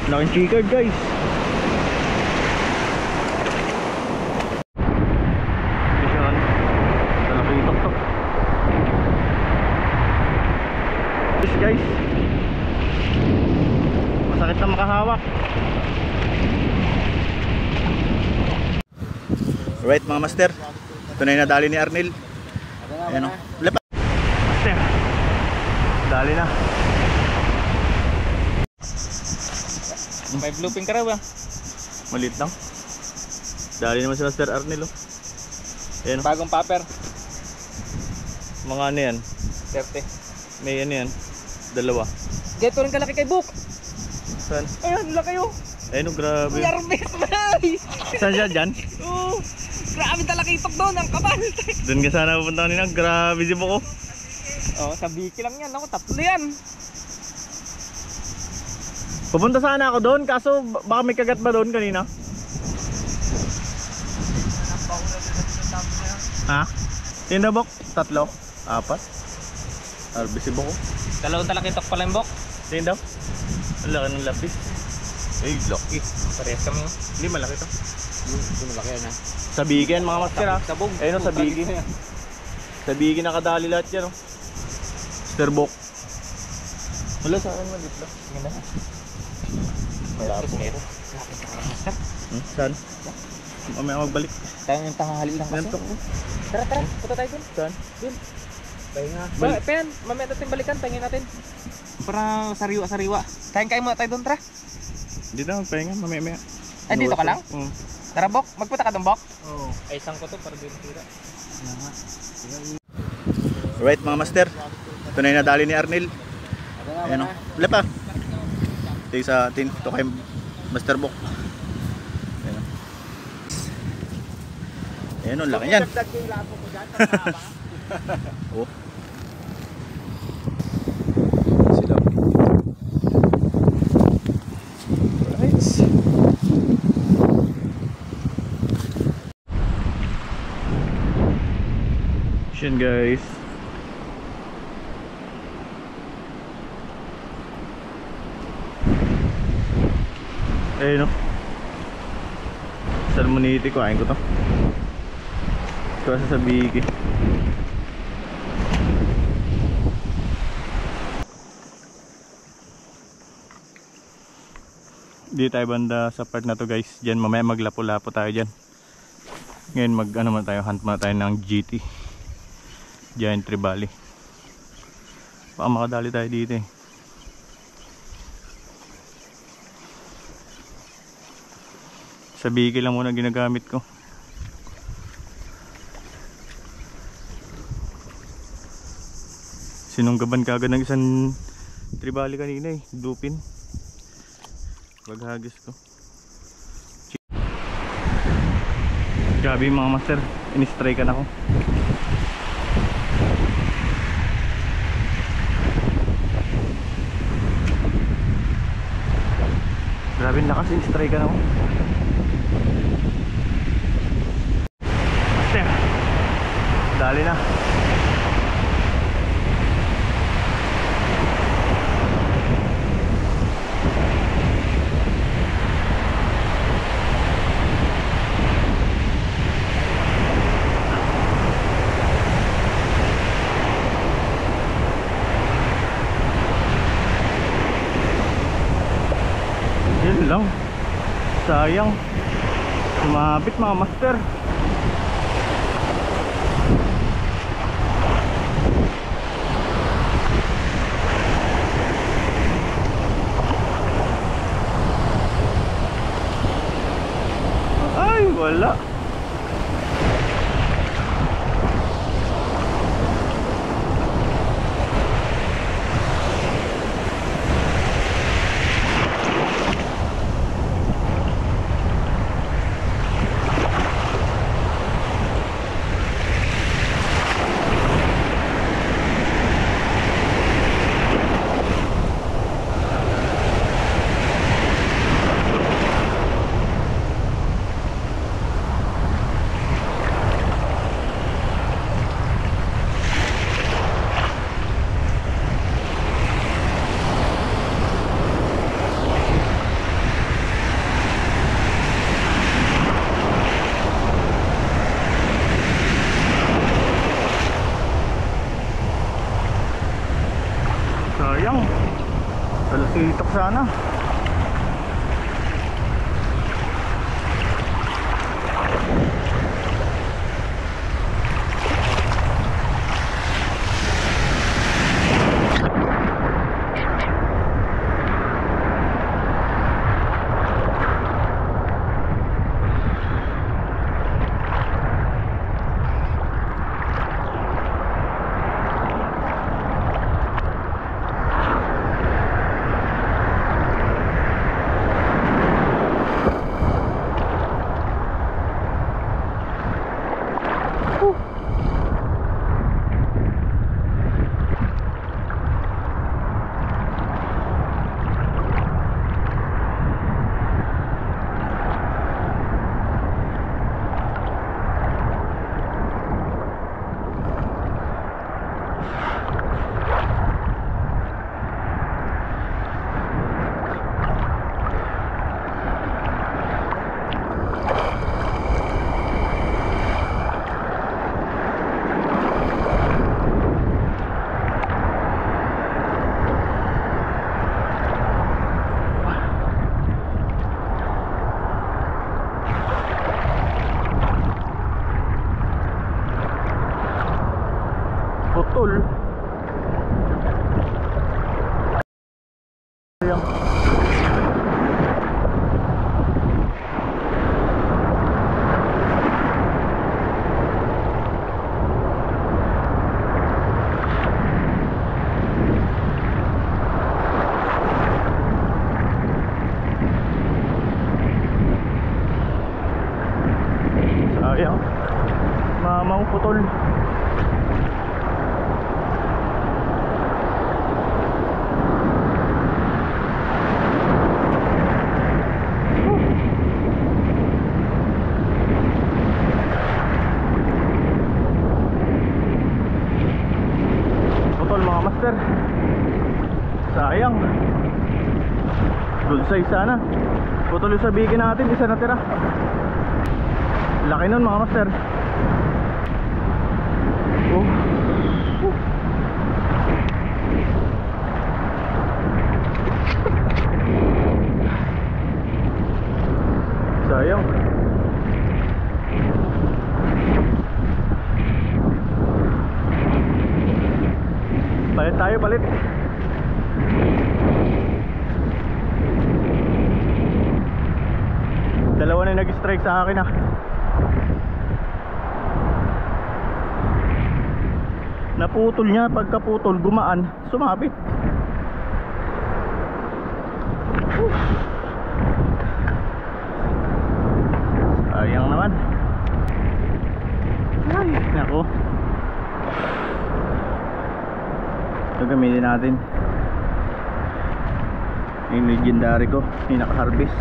Laking chikard guys. Yan. Talaking tok-tok. Guys, masakit na makahawak. Right mga master, ito na yung nadali ni Arnel. Ayan o, lepa. Master, dali na. May blooping ka raw ba? Malit lang. Dali naman si Master Arnel o. Ayan o. Bagong paper. Mga ano yan? 30. May ano yan? Dalawa. Ganito rin kalaki kay Book. Saan? Ayan, laki yun. Ayun o, grabe. Yarbis bay. Saan siya dyan? Oo. Grabe talaga itok doon, ang kapal. Doon ka sana pupunta kanina. Grabe si Boko. Oo, sa biki lang yan. Ako, tatlo yan. Pupunta sana ako doon, kaso baka may kagat ba doon kanina? Ha? Tinda Bok? Tatlo? Apat? Arbi si Boko. Dalawang talaki itok pala yung Book. Tinda? Ang laki ng lapis. Ay, laki. Parehas kami yun. Hindi malaki to. Hindi malaki yan ha. Sa bigyan mga master ha. Sabog. Ayun o, sa bigyan. Sa bigyan nakadali lahat yan o. Mr. Bok. Wala sa akin malit lang. Ganda na. Wala po. Saan? Mamaya magbalik. Tayo yung tanghali lang kasi. Ganito. Tara, tara. Punta tayo dun. Saan? Dun. Pahinga. Balik. Pen, mamaya natin balikan. Pahingin natin. Para sariwa-sariwa. Tayo kayo muna tayo dun, tara. Dito na magpahinga, mamaya-maya. Ay, dito ka lang? Tara, Bok. Magpunta ka dun, Bok. Oo. Ay, isang ko to para din tira. Right mga master, ito na yung nadali ni Arnel. Ayan o, wala pa. Ito yung sa atin, ito kay Master Bok. Ayan o. Ayan o, laki yan. Oh. Sila. Right. Yan guys. Ayun o. Salmonite ko, kain ko to. Ito sa sabiki. Di tayo banda sa part na to guys. Diyan mamaya maglapo-lapo tayo dyan. Ngayon mag ano man tayo, hunt muna tayo ng GT Giant Trevally. Baka makadali tayo dito eh. Sa biki lang muna ginagamit ko. Sinunggaban kagad ng isang Trevally kanina eh, dupin. Baghagis ko. Grabe mga master, in-strike na ako. Grabe na kasi in-strike na ako. Master, dali na. Yun lang, sayang sumabit mga master. Ay wala. Talasitok sana. Putol. Sayang. Sayang. Mamang putol. Mga master, sayang. Good size sana. Putol yung sabihin natin, isa na tira. Laki nun mga master. Oh. Sayang. Palit tayo, palit. Dalawa na nag-strike sa akin ah. Naputol niya, pagkaputol gumaan, sumabit. Sayang naman. Ay, nako. Ito gamitin natin. Yung legendary ko, yung naka-harvest.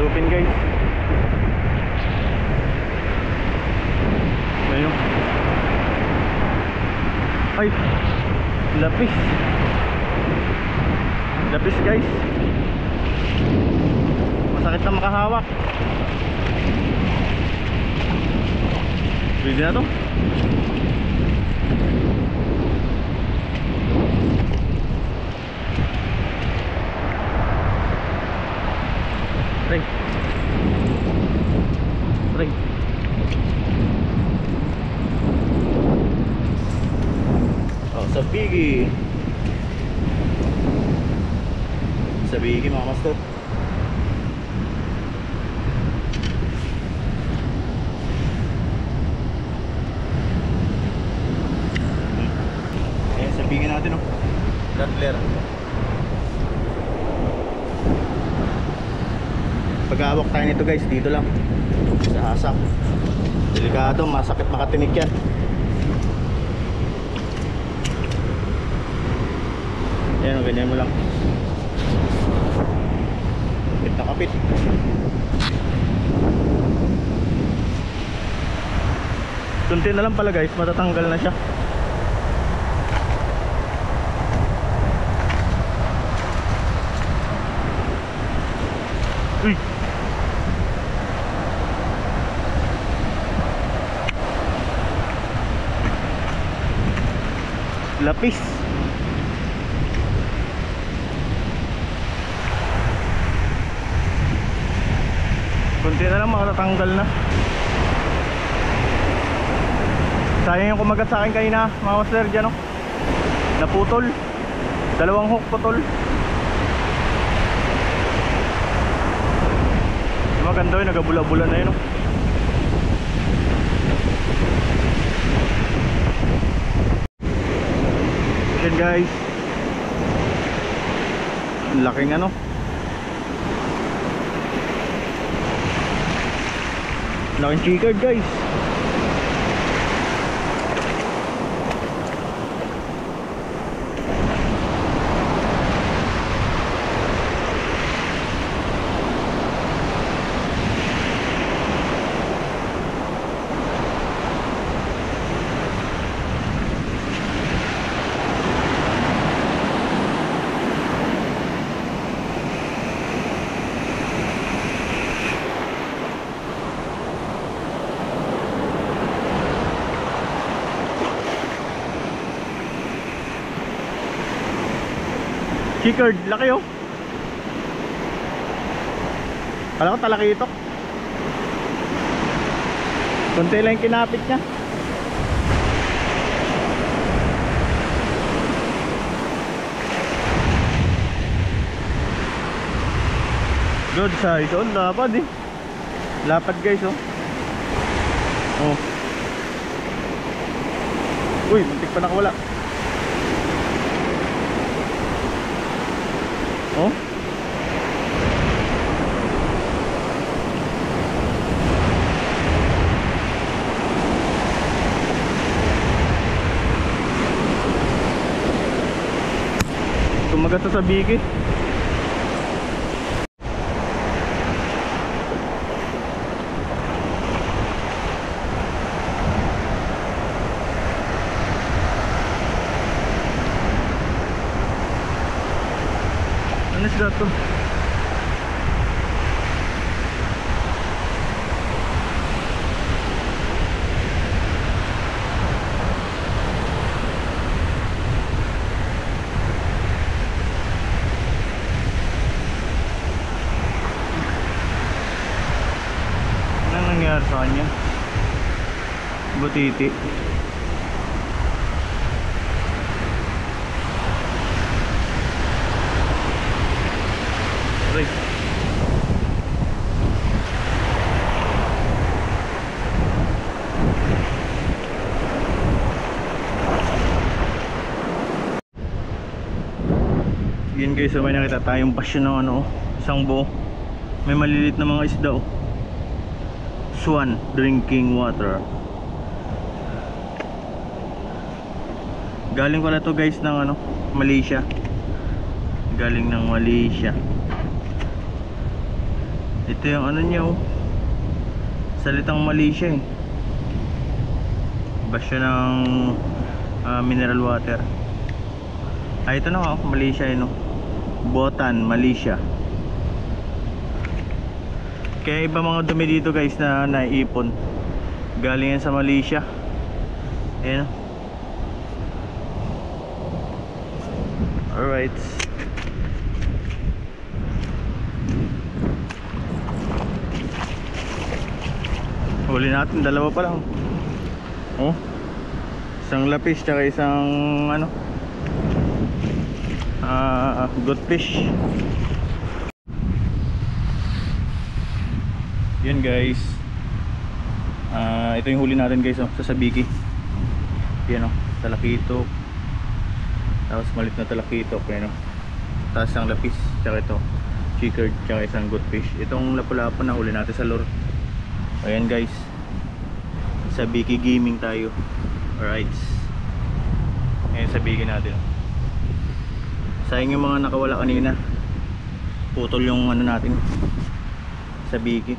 Lupin guys. Ayun. Ay, lapis. Lapis guys. Masakit na makahawak. Pwede na to. Ring. Ring. Oh, sa biggie. sa biki mga master. Ayan sa biki natin oh. Rattler. Pag-aawak tayo nito guys, dito lang sa hasak. Delikado, masakit makatinik yan. Ayan, ganyan mo lang. Kapit na kapit. Tunti na lang pala guys, matatanggal na siya. Uy! Lapis. Kunti na lang matatanggal na. Sayang yung kumagat sa akin kanina mga master dyan oh. Naputol. Dalawang hook putol. Maganda yun, nagabula-bula na yun oh. Yan guys, laking ano, laking chicard guys. Chicard, laki oh. Kala ko talaki ito. Kunti lang yung kinapit niya. Good size oh, lapad eh. Lapad guys oh. Oh. Uy, muntik pa nakawala. Oh. Tumagat sa biki. Ano sila to? Anong nangyari sa kanya? Butiti. Right. Yan guys, so may nakita tayong pasyon ng ano, isang buo. May maliliit na mga isda oh. Swan drinking water. Galing pala to guys ng ano, Malaysia. Galing ng Malaysia. Ito yung ano niya oh, salitang Malaysia eh. Basyo ng mineral water. Ay ito na oh, Malaysia yun oh. Botan, Malaysia. Kaya iba mga dumi dito guys na naiipon, galing yan sa Malaysia. Ayan. Alright. Huli natin, dalawa pa lang. Oh. Isang lapis tsaka isang ano, goldfish. Yan guys. Ito yung huli natin guys, oh, sa Sabiki. Yan oh, talakitok. Tapos malit na talakitok, yan oh. Tapos ang lapis, tsaka ito chicard, tsaka isang goldfish. Itong lapu-lapu na huli natin sa lure. Ayan guys, Sabiki gaming tayo. Alright, ayan Sabiki natin. Sayang yung mga nakawala kanina, putol yung ano natin, Sabiki.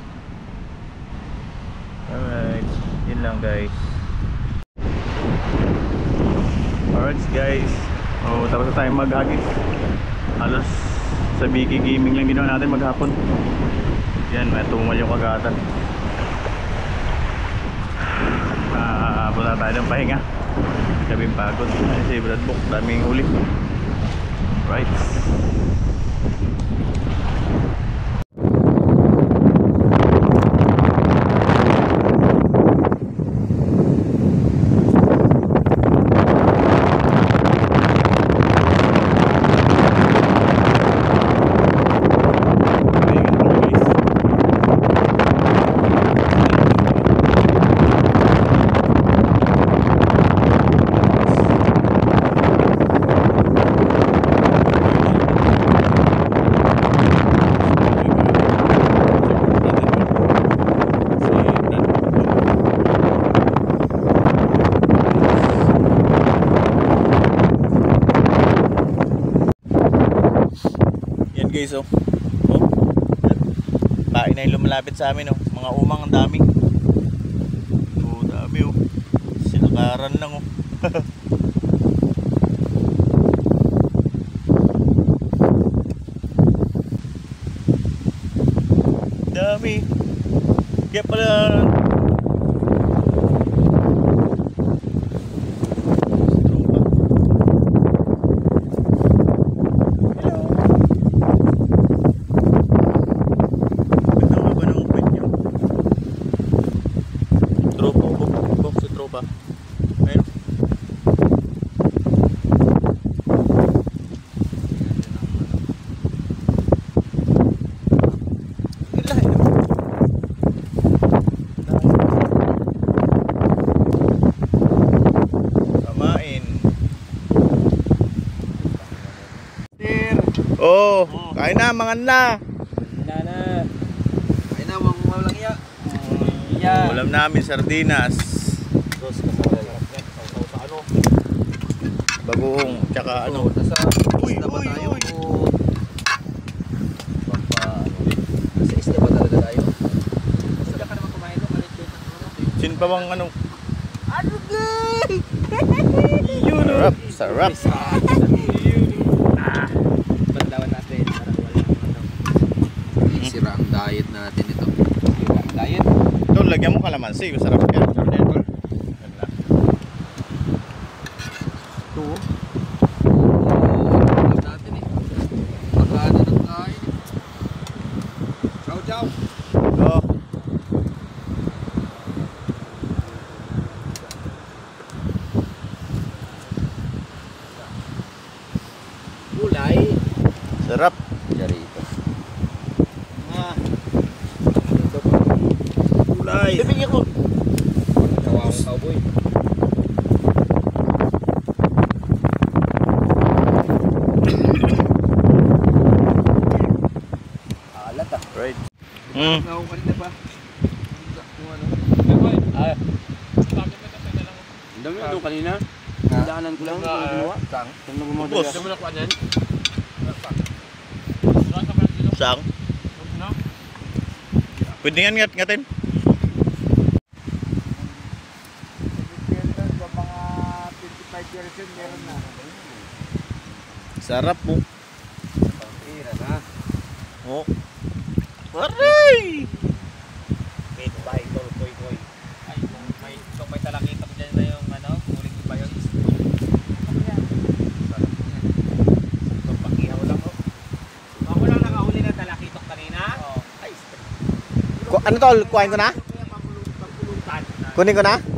Alright, yun lang guys. Alright guys, oh, tapos na tayo maghagis. Halos Sabiki gaming lang ginawa natin maghapon. Yan, may tumal yung kagatan. Punta tayo ng pahinga. Sabing pagod. Ay, si Brad Book, daming huli. Right. Guys, oh. Oh. Lain na yung lumalapit sa amin, oh. Mga umang ang dami. Oh, dami, oh. Sinakaran lang, oh. Dami. Kaya pala oh, kain na, mangan na. Kain na, walang iya. Ulam namin, sardinas. Bagoong, tsaka ano. Uy, isda ba tayo? Nasa isda ba talaga tayo? Isda ka naman kumain ko, kalit doon. Sin pa bang ano? Ano gay? Sarap, sarap. Bandawan natin para wala sira ang diet natin ito. Diet? Ito, lagyan mo kalamansi, masarap yan. Ito. Natin eh. Pagkano ng kain. Ciao, ciao. Oh. Gulay. Sarap. Jarito. Ito pa. Gulay. Bibigyan ko. Kawang cowboy. Alat ah. Right. Ako kanina pa. Ang dami ano kanina? Daanan ko lang. Sang? Bus. Sang? Pwede nga ngatin. Mga 55% meron na. Sarap po. Pangkira na. Oh. Aray! Made by Tolkoy Koy. Ay, kung may talakitok dyan na yung ano, uling ba yun? Sarap yan. Itong pakihaw lang oh. Ako lang nakahuli na talakitok kanina? Oo. Ay, Ano tol? Kuhain ko na? pagpulutan. Kunin ko na?